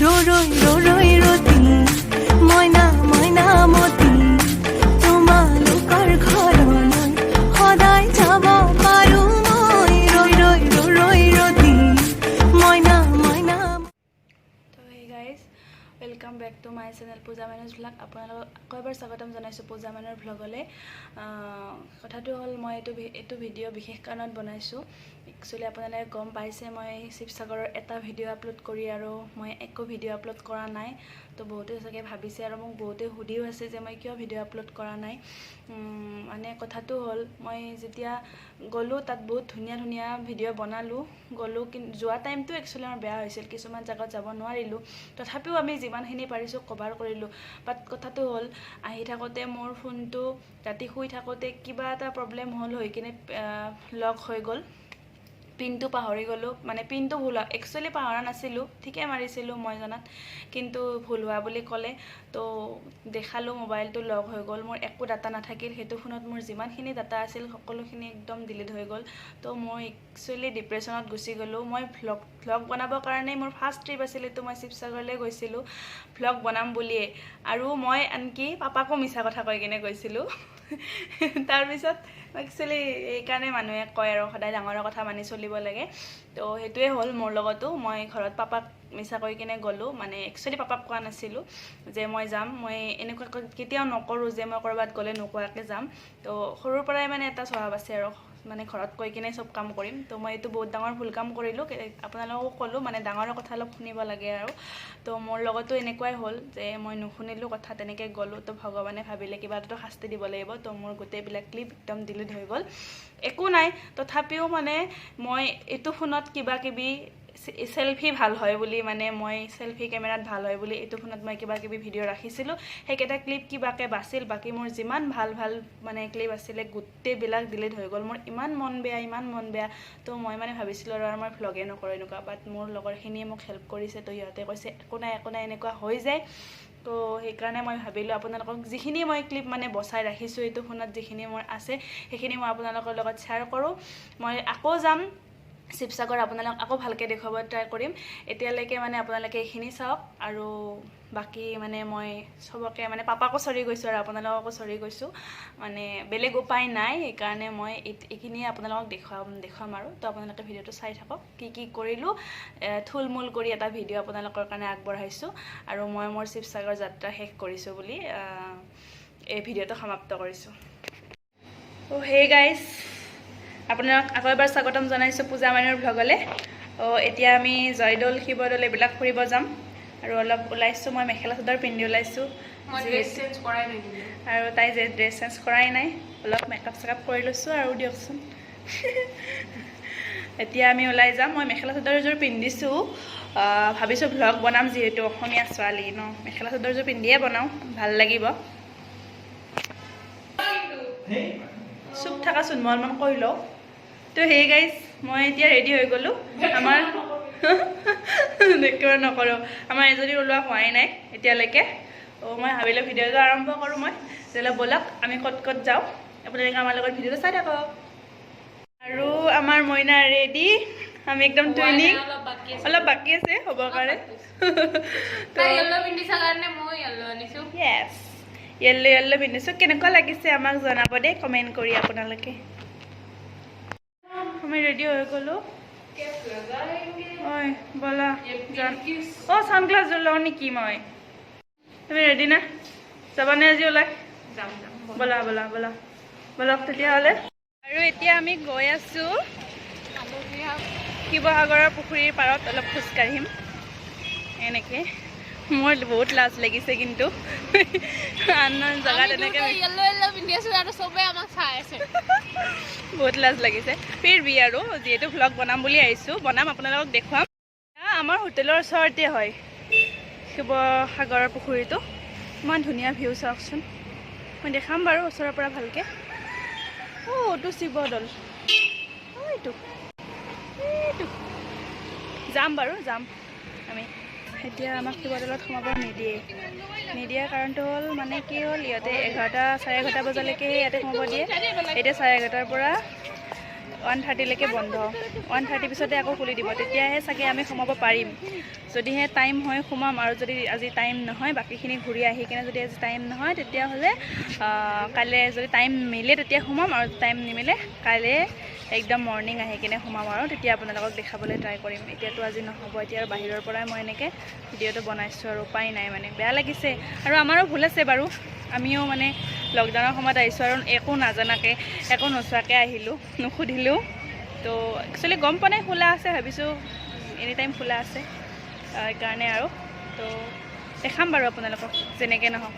ৰৈ ৰতি মইনা মইনা মতি তোমালোকৰ ঘৰলৈ সদায় যাব পাৰো মই ৰৈ ৰতি মইনা মইনা। তো hey guys, welcome back to my channel Puja মেনুজ ভ্লগ। আপোনালোকক আকৌ এবাৰ স্বাগতম জনাইছোঁ পূজা মেনুৰ ভ্লগলৈ। কথাটো হ'ল মই এইটো ভিডিঅ' বিশেষ কাৰণত বনাইছোঁ। একচুৱেলি আপোনালোকে গম পাইছে মই শিৱসাগৰৰ এটা ভিডিঅ' আপলোড কৰি আৰু মই একো ভিডিঅ' আপলোড কৰা নাই। তো বহুতে চাগে ভাবিছে আৰু মোক বহুতে সুধিও আছে যে মই কিয় ভিডিঅ' আপলোড কৰা নাই। মানে কথাটো হ'ল মই যেতিয়া গ'লোঁ তাত বহুত ধুনীয়া ধুনীয়া ভিডিঅ' বনালোঁ গ'লোঁ, কিন্তু যোৱা টাইমটো একচুৱেলি আমাৰ বেয়া হৈছিল, কিছুমান জেগাত যাব নোৱাৰিলোঁ। তথাপিও আমি যিমানখিনি পাৰিছোঁ কভাৰ কৰিলোঁ। বাট কথাটো হ'ল আহি থাকোঁতে মোৰ ফোনটো ৰাতি শুই থাকোঁতে কিবা এটা প্ৰব্লেম হ'ল, হৈ কিনে লক হৈ গ'ল। পিনটো পাহৰি গ'লোঁ, মানে পিনটো ভুল হোৱা, একচুৱেলি পাহৰা নাছিলোঁ, ঠিকে মাৰিছিলোঁ মই জনাত, কিন্তু ভুল হোৱা বুলি ক'লে। তো দেখালোঁ মোবাইলটো লক হৈ গ'ল, মোৰ একো ডাটা নাথাকিল সেইটো ফোনত। মোৰ যিমানখিনি ডাটা আছিল সকলোখিনি একদম ডিলিট হৈ গ'ল। তো মই একচুৱেলি ডিপ্ৰেশ্যনত গুচি গ'লোঁ। মই ভ্লগ বনাবৰ কাৰণেই মোৰ ফাৰ্ষ্ট ট্ৰিপ আছিল এইটো। মই শিৱসাগৰলৈ গৈছিলোঁ ভ্লগ বনাম বুলিয়ে, আৰু মই আনকি পাপাকো মিছা কথা কৈ কিনে গৈছিলোঁ। তাৰপিছত একচুৱেলি এইকাৰণে মানুহে কয় আৰু সদায় ডাঙৰৰ কথা মানি চলিব লাগে। তো সেইটোৱে হ'ল মোৰ লগতো। মই ঘৰত পাপাক মিছা কৈ কিনে গ'লোঁ, মানে একচুৱেলি পাপাক কোৱা নাছিলোঁ যে মই যাম। মই এনেকুৱাকৈ কেতিয়াও নকৰোঁ যে মই ক'ৰবাত গ'লে নোকোৱাকৈ যাম। তো সৰুৰ পৰাই মানে এটা স্বভাৱ আছে আৰু, মানে ঘৰত কৈ কিনে চব কাম কৰিম। তো মই এইটো বহুত ডাঙৰ ভুল কাম কৰিলোঁ। আপোনালোককো ক'লোঁ মানে ডাঙৰৰ কথা অলপ শুনিব লাগে আৰু। তো মোৰ লগতো এনেকুৱাই হ'ল যে মই নুশুনিলোঁ কথা, তেনেকৈ গ'লোঁ। তো ভগৱানে ভাবিলে কিবা এটাতো শাস্তি দিব লাগিব। তো মোৰ গোটেইবিলাক ক্লিপ একদম ডিলিট হৈ গ'ল। একো নাই, তথাপিও মানে মই এইটো ফোনত কিবা কিবি চেল্ফি ভাল হয় বুলি, মানে মই চেল্ফি কেমেৰাত ভাল হয় বুলি এইটো ফোনত মই কিবা কিবি ভিডিঅ' ৰাখিছিলোঁ। সেইকেইটা ক্লিপ কিবাকৈ বাছিল, বাকী মোৰ যিমান ভাল ভাল মানে ক্লিপ আছিলে গোটেইবিলাক ডিলিট হৈ গ'ল। মোৰ ইমান মন বেয়া। তো মই মানে ভাবিছিলোঁ আৰু মই ভ্লগেই নকৰোঁ এনেকুৱা। বাট মোৰ লগৰখিনিয়ে মোক হেল্প কৰিছে। তো সিহঁতে কৈছে একো নাই এনেকুৱা হৈ যায়। তো সেইকাৰণে মই ভাবিলোঁ আপোনালোকক যিখিনি মই ক্লিপ মানে বচাই ৰাখিছোঁ এইটো ফোনত, যিখিনি মোৰ আছে সেইখিনি মই আপোনালোকৰ লগত শ্বেয়াৰ কৰোঁ। মই আকৌ যাম শিৱসাগৰ, আপোনালোক আকৌ ভালকৈ দেখুৱাব ট্ৰাই কৰিম। এতিয়ালৈকে মানে আপোনালোকে এইখিনি চাওক, আৰু বাকী মানে মই চবকে মানে পাপাকো চৰি গৈছোঁ আৰু আপোনালোককো চৰি গৈছোঁ। মানে বেলেগ উপায় নাই, সেইকাৰণে মই এইখিনিয়ে আপোনালোকক দেখুৱাম আৰু। তো আপোনালোকে ভিডিঅ'টো চাই থাকক। কি কৰিলোঁ থুলমূল কৰি এটা ভিডিঅ' আপোনালোকৰ কাৰণে আগবঢ়াইছোঁ, আৰু মই মোৰ শিৱসাগৰ যাত্ৰা শেষ কৰিছোঁ বুলি এই ভিডিঅ'টো সমাপ্ত কৰিছোঁ। তো হে গাইজ, আপোনাক আকৌ এবাৰ স্বাগতম জনাইছোঁ পূজা মেনুৰ ভ্লগলৈ। এতিয়া আমি জয়দৌল শিৱদৌল এইবিলাক ফুৰিব যাম, আৰু অলপ ওলাইছোঁ। মই মেখেলা চাদৰ পিন্ধি ওলাইছোঁ, আৰু তাই যে ড্ৰেছ চেঞ্জ কৰাই নাই, অলপ মেকআপ চেকআপ কৰি লৈছোঁ আৰু দিয়কচোন। এতিয়া আমি ওলাই যাম। মই মেখেলা চাদৰ এযোৰ পিন্ধিছোঁ, ভাবিছোঁ ভ্লগ বনাম যিহেতু অসমীয়া ছোৱালী ন, মেখেলা চাদৰযোৰ পিন্ধিয়ে বনাওঁ, ভাল লাগিব। চুপ থাকাচোন, মই অলপমান কৈ লওঁ। তো সেই গাইজ, মই এতিয়া ৰেডি হৈ গ'লোঁ। আমাৰ একেবাৰে নকৰোঁ, আমাৰ এজনী ওলোৱা হোৱাই নাই এতিয়ালৈকে। মই ভাবিলোঁ ভিডিঅ'টো আৰম্ভ কৰোঁ মই, তেতিয়াহ'লে ব'লক আমি ক'ত যাওঁ, আপোনালোকে আমাৰ লগত ভিডিঅ'টো চাই থাকক। আৰু আমাৰ মইনা ৰেডি, আমি একদম টুইনিং। অলপ বাকী আছে হ'বৰ কাৰণে। য়েছ, য়েল্লো পিন্ধিছোঁ। কেনেকুৱা লাগিছে আমাক জনাব দেই কমেণ্ট কৰি আপোনালোকে। আমি ৰেডি হৈ গ'লোঁ। ঐ ব'লা যাম। ছানগ্লাছ লওঁ নেকি মই? তুমি ৰেডি না? যাবানে আজি ওলাই? যাম। ব'লক তেতিয়াহ'লে। আৰু এতিয়া আমি গৈ আছোঁ শিৱসাগৰৰ পুখুৰীৰ পাৰত, অলপ খোজকাঢ়িম এনেকৈ। মোৰ বহুত লাজ লাগিছে কিন্তু আন জেগাত এনেকৈ বহুত লাজ লাগিছে। ফিৰবি আৰু যিহেতু ভ্লগ বনাম বুলি আহিছোঁ, বনাম, আপোনালোকক দেখুৱাম। আমাৰ হোটেলৰ ওচৰতে হয় শিৱসাগৰৰ পুখুৰীটো। ইমান ধুনীয়া ভিউ চাওকচোন, মই দেখাম বাৰু ওচৰৰ পৰা ভালকৈ। এইটো শিৱদৌল, এইটো যাম আমি। এতিয়া আমাক শিৱদৌলত সোমাব নিদিয়ে কাৰণটো হ'ল মানে কি হ'ল, ইয়াতে 11টা চাৰে 11টা বজালৈকে ইয়াতে সোমাব দিয়ে। এতিয়া চাৰে 11টাৰ পৰা 1:30লৈকে বন্ধ 1:30 পিছতে আকৌ খুলি দিব তেতিয়াহে চাগে আমি সোমাব পাৰিম যদিহে টাইম হয় সোমাম আৰু যদি আজি টাইম নহয় বাকীখিনি ঘূৰি আহি কিনে যদি আজি টাইম নহয় তেতিয়াহ'লে কাইলৈ যদি টাইম মিলে তেতিয়া সোমাম আৰু টাইম নিমিলে কাইলৈ একদম মৰ্ণিং আহি কিনে সোমাম আৰু তেতিয়া আপোনালোকক দেখাবলৈ ট্ৰাই কৰিম এতিয়াতো আজি নহ'ব এতিয়া আৰু বাহিৰৰ পৰাই মই এনেকৈ ভিডিঅ'টো বনাইছোঁ আৰু উপায় নাই মানে বেয়া লাগিছে আৰু আমাৰো ভুল আছে বাৰু আমিও মানে লকডাউনৰ সময়ত আহিছোঁ আৰু একো নাজানাকৈ একো নোচোৱাকৈ আহিলোঁ নুসুধিলোঁ তো একচুৱেলি গম পোৱা নাই খোলা আছে ভাবিছোঁ এনি টাইম খোলা আছে সেইকাৰণে আৰু তো দেখাম বাৰু আপোনালোকক যেনেকৈ নহওক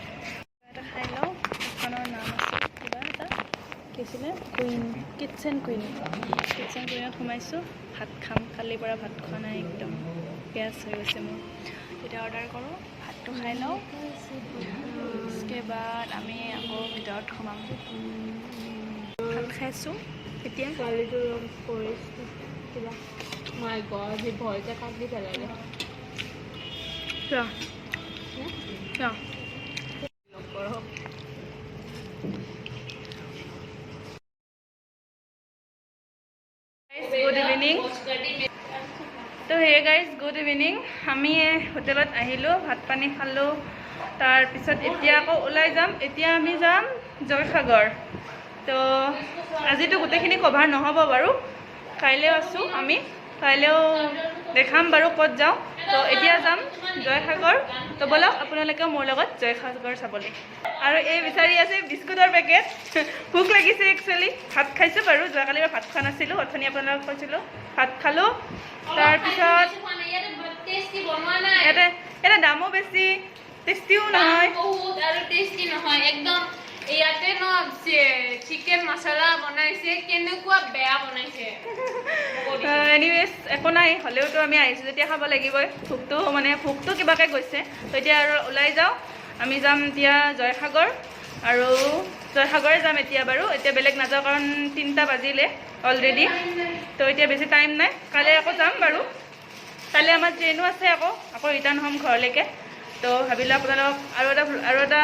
এটা খাই লওঁ এইখনৰ নাম আছে কিবা এটা কি আছিলে কুইন কিটচেন কুইনত সোমাইছোঁ ভাত খাম কালিৰ পৰা ভাত খোৱা নাই একদম গেছ হৈ গৈছে মোৰ এতিয়া অৰ্ডাৰ কৰোঁ ভাতটো খাই লওঁ उसके बाद আমি আকৌ ভিতৰত সোমাম ভাত খাইছোঁ এতিয়া ছোৱালীটো কৰিছোঁ কিবা মাই গড সি ভয়তে কাটি পেলালে কিয় গুড ইভিনিং তো হে গাইজ গুড ইভিনিং আমি হোটেলত আহিলোঁ ভাত পানী খালোঁ তাৰপিছত এতিয়া আকৌ ওলাই যাম এতিয়া আমি যাম জয়সাগৰ তো আজিতো গোটেইখিনি কভাৰ নহ'ব বাৰু কাইলৈও আছোঁ আমি কাইলৈও দেখাম বাৰু ক'ত যাওঁ তো এতিয়া যাম জয়সাগৰ তো বলক আপোনালোকেও মোৰ লগত জয়সাগৰ চাবলৈ আৰু এই বিচাৰি আছে বিস্কুটৰ পেকেট ভোক লাগিছে একচুৱেলি ভাত খাইছোঁ বাৰু যোৱাকালি মই ভাত খোৱা নাছিলোঁ অথনি আপোনালোকক কৈছিলোঁ ভাত খালোঁ তাৰপিছত এটা দামো বেছি টেষ্টিও নহয় বহুত আৰু টেষ্টি নহয় একদম ইয়াতে ন চিকেন মছলা বনাইছে কেনেকুৱা বেয়া বনাইছে এনিৱেজ একো নাই হ'লেওতো আমি আহিছোঁ যেতিয়া খাব লাগিবই ভোকটো কিবাকৈ গৈছে তো এতিয়া আৰু ওলাই যাওঁ আমি যাম এতিয়া জয়সাগৰ আৰু জয়সাগৰে যাম এতিয়া বাৰু এতিয়া বেলেগ নাযাওঁ কাৰণ 3টা বাজিলে অলৰেডি তো এতিয়া বেছি টাইম নাই কাইলৈ আকৌ যাম বাৰু কাইলৈ আমাৰ ট্ৰেইনো আছে আকৌ ৰিটাৰ্ণ হ'ম ঘৰলৈকে তো ভাবিলোঁ আপোনালোকক আৰু এটা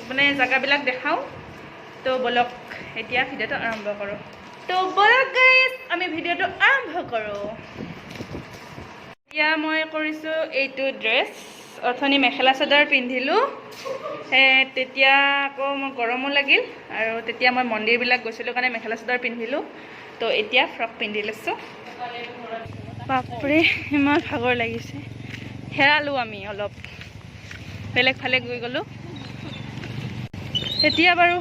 মানে জেগাবিলাক দেখাওঁ তো বলক এতিয়া ভিডিঅ'টো আৰম্ভ কৰোঁ তো বলক গাইজ আমি ভিডিঅ'টো আৰম্ভ কৰোঁ এতিয়া মই কৰিছোঁ এইটো ড্ৰেছ অথনি মেখেলা চাদৰ পিন্ধিলোঁ তেতিয়া আকৌ মোৰ গৰমো লাগিল আৰু তেতিয়া মই মন্দিৰবিলাক গৈছিলোঁ কাৰণে মেখেলা চাদৰ পিন্ধিলোঁ তো এতিয়া ফ্ৰক পিন্ধি লৈছোঁ বাপৰে ইমান ভাগৰ লাগিছে হেৰালোঁ আমি অলপ বেলেগ ফালে গৈ গ'লোঁ এতিয়া বাৰু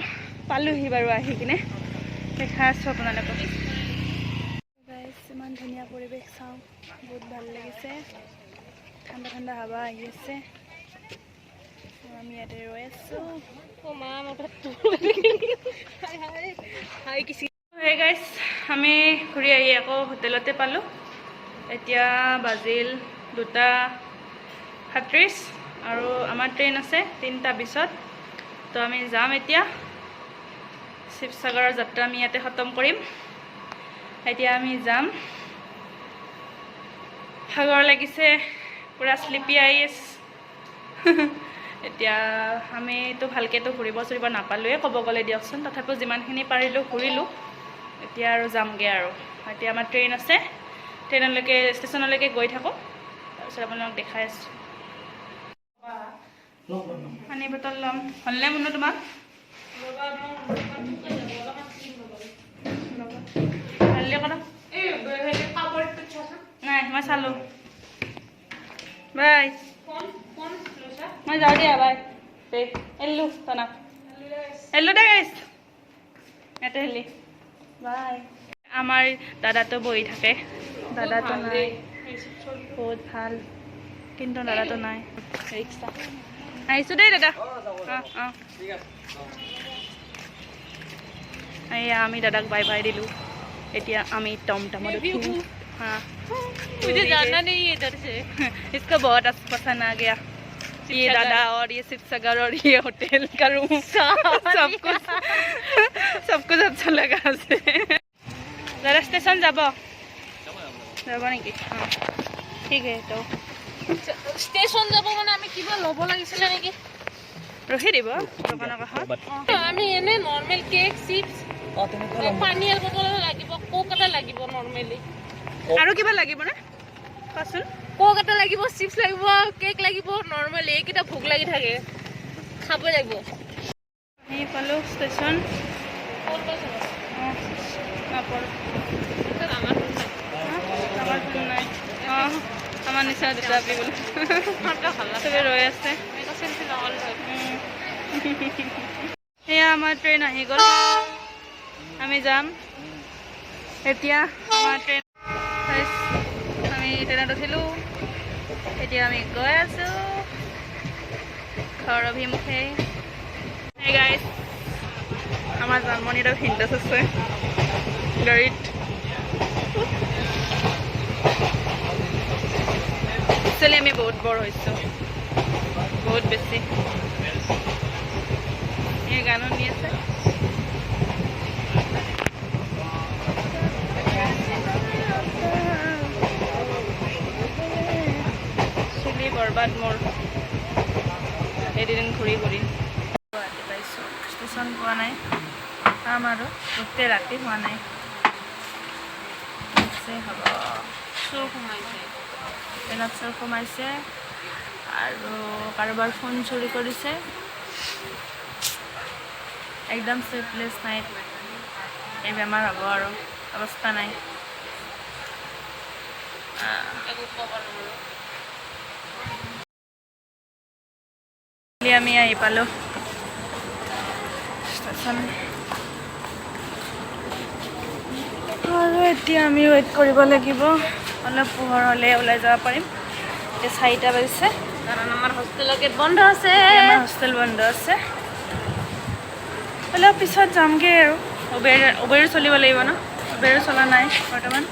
পালোহি বাৰু আহি কিনে দেখা আছোঁ আপোনালোকক গাইজ ইমান ধুনীয়া পৰিৱেশ চাওঁ বহুত ভাল লাগিছে ঠাণ্ডা ঠাণ্ডা হাৱা আহি আছে আমি ইয়াতে ৰৈ আছোঁ হে গাইজ আমি ঘূৰি আহি আকৌ হোটেলতে পালোঁ এতিয়া বাজিল 2:30 আৰু আমাৰ ট্ৰেইন আছে 3টা 20ত তো আমি যাম এতিয়া শিৱসাগৰৰ যাত্ৰা আমি ইয়াতে খতম কৰিম এতিয়া আমি যাম ভাগৰ লাগিছে পুৰা স্লিপি আইছ এতিয়া আমিতো ভালকৈতো ঘূৰিব চুৰিব নাপালোৱে ক'ব গ'লে দিয়কচোন তথাপিও যিমানখিনি পাৰিলোঁ ঘূৰিলোঁ এতিয়া আৰু যামগৈ আৰু এতিয়া আমাৰ ট্ৰেইন আছে ট্ৰেইনলৈকে ষ্টেচনলৈকে গৈ থাকোঁ তাৰপিছত আপোনালোকক দেখাই আছোঁ পানী বটল ল'ম হ'লনে মুনু তোমাক নাই মই চালোঁ বাই মই যাওঁ দিয়া বাই দে এল্লো তনাক এল্লো দে গাইছ ইয়াতে হেলি বাই আমাৰ দাদাটো বহি থাকে দাদাটো নাই বহুত ভাল কিন্তু দাদাটো নাই ৰিক্সা আহিছোঁ দেই দাদা অঁ এয়া আমি দাদাক বাই বাই দিলোঁ এতিয়া আমি टमटमत उठिम हाँ मुझे जानना नहीं है इधर से इसको बहुत पसंद आ गया ये दादा और ये शिवसागर और ये होटल का रूम सब कुछ अच्छा लगा से दादा स्टेशन যাব নেকি ঠিক है তো স্টেশন যাব মানে আমি কিবা ল'ব লাগিছিল নেকি ৰখি দিব দোকানৰ কাষত আমি এনে নৰ্মেল কেক চিপছ পানীৰ বটল লাগিব, কোক এটা লাগিব নৰ্মেলি। আৰু কিবা লাগিব নে কোৱাচোন? কোক এটা লাগিব, চিপছ লাগিব, কেক লাগিব, নৰ্মেলি এইকেইটা ভোক লাগি থাকে, খাব লাগিব। আহি পালোঁ ষ্টেচন। আমাৰ নিচিনা দুটা বোলো চবে ৰৈ আছে। সেয়া আমাৰ ট্ৰেইন আহি গ'ল, আমি যাম এতিয়া। আমাৰ ট্ৰেইন আমি ট্ৰেইনত উঠিলোঁ, এতিয়া আমি গৈ আছোঁ ঘৰ অভিমুখে। Hey guys, আমাৰ জাৰ্মানীত ভিনটেজ আছে গাড়ীত। একচুৱেলি আমি বহুত বৰ হৈছোঁ, বহুত বেছি। এই গানো নি আছে। চুলি বৰবাদ মোৰ এদিন ঘূৰি ঘূৰি। ৰাতি পাইছোঁ, ষ্টেচন পোৱা নাই, কাম আৰু গোটেই ৰাতি হোৱা নাই। হ'ব চোৰ সোমাইছে, ট্ৰেইনত চোৰ সোমাইছে আৰু কাৰোবাৰ ফোন চুৰি কৰিছে। একদম চেফলেছ নাইট, এই বেমাৰ হ'ব আৰু অৱস্থা নাই। একো ক'ব নোৱাৰোঁ। আমি আহি পালোঁ ষ্টেচন আৰু এতিয়া আমি ৱেইট কৰিব লাগিব, অলপ পোহৰ হ'লে ওলাই যাব পাৰিম। এতিয়া 4টা বাজিছে, কাৰণ আমাৰ হোষ্টেলৰ গেট বন্ধ আছে। আমাৰ হোষ্টেল বন্ধ আছে। অলপ পিছত যামগৈ আৰু উবেৰো চলিব লাগিব ন, উবেৰো চলা নাই বৰ্তমান।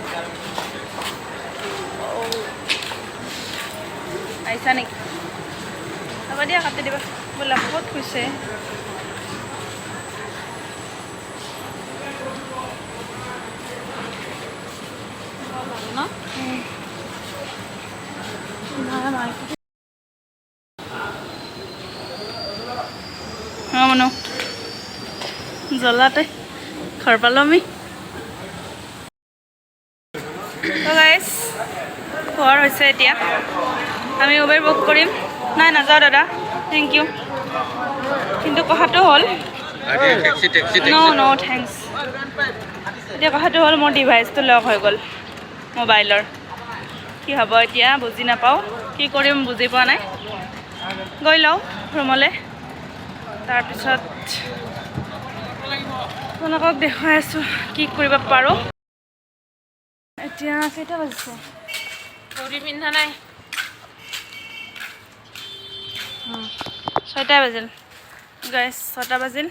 আহিছা নেকি? হ'ব দিয়া, কাটি দিবা বোলা। ক'ত হৈছে মনো জ্বলাতে ঘৰ পালোঁ আমি। গাইজ পোহৰ হৈছে এতিয়া, আমি উবেৰ বুক কৰিম। নাই নাযাওঁ দাদা, থেংক ইউ। কিন্তু কথাটো হ'ল ন' থেংকছ। এতিয়া কথাটো হ'ল মোৰ ডিভাইচটো লক হৈ গ'ল মোবাইলৰ। কি হ'ব এতিয়া বুজি নাপাওঁ, কি কৰিম বুজি পোৱা নাই। গৈ লওঁ ৰুমলৈ, তাৰপিছত আপোনালোকক দেখুৱাই আছোঁ কি কৰিব পাৰোঁ। এতিয়া কেইটা বাজিছে? ঘড়ী পিন্ধা নাই। 6টা বাজিল গাইজ, 6টা বাজিল।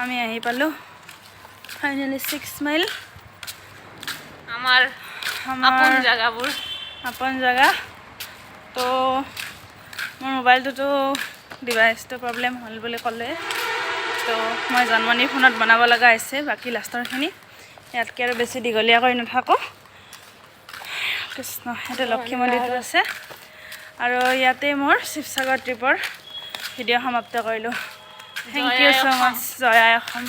আমি আহি পালোঁ ফাইনেলি 6 মাইল, আমাৰ আপন জেগাবোৰ, আপন জেগা। তো মোৰ মোবাইলটোতো ডিভাইচটো প্ৰব্লেম হ'ল বুলি ক'লে, তো মই জাৰ্মানীৰ ফোনত বনাব লগা হৈছে বাকী লাষ্টৰখিনি। ইয়াতকৈ আৰু বেছি দীঘলীয়া কৰি নাথাকোঁ। কৃষ্ণ, ইয়াতে লক্ষী মন্দিৰটো আছে আৰু ইয়াতে মোৰ শিৱসাগৰ ট্ৰিপৰ ভিডিঅ' সমাপ্ত কৰিলোঁ। Thank you so' much. জয় আই অসম।